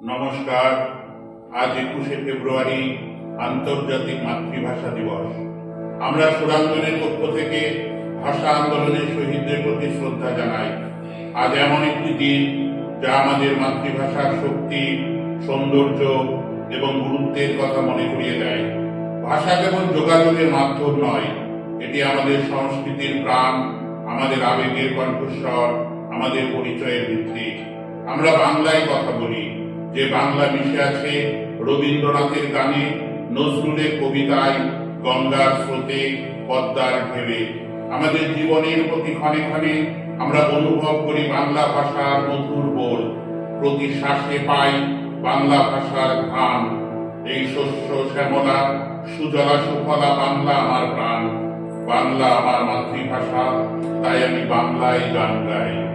নমস্কার। আজ 21শে ফেব্রুয়ারি আন্তর্জাতিক মাতৃভাষা দিবস। আমরা সুরাঞ্জনের পক্ষ থেকে ভাষা আন্দোলনের শহীদদের প্রতি শ্রদ্ধা জানাই। আজ এমন একটি দিন যা আমাদের মাতৃভাষার শক্তি, সৌন্দর্য এবং গুরুত্বের কথা মনে করিয়ে দেয়। ভাষা কেবল যোগাযোগের মাধ্যম নয়, এটি আমাদের সংস্কৃতির প্রাণ, আমাদের আবেগের কণ্ঠস্বর, আমাদের পরিচয়ের ভিত্তি। আমরা বাংলায় কথা বলি, যে বাংলা মিশে আছে রবীন্দ্রনাথের গানে, নজরুলের কবিতায়, গঙ্গার স্রোতে, পদ্মার ঢেলে। আমাদের জীবনের প্রতি ক্ষণে ক্ষণে আমরা অনুভব করি বাংলা ভাষার মধুর বোল। প্রতি শ্বাসে পাই বাংলা ভাষার ঘ্রাণ। এই শস্য শ্যামলা, সুজলা সুফলা বাংলা আমার প্রাণ। বাংলা আমার মাতৃভাষা, তাই আমি বাংলায় গান গাই।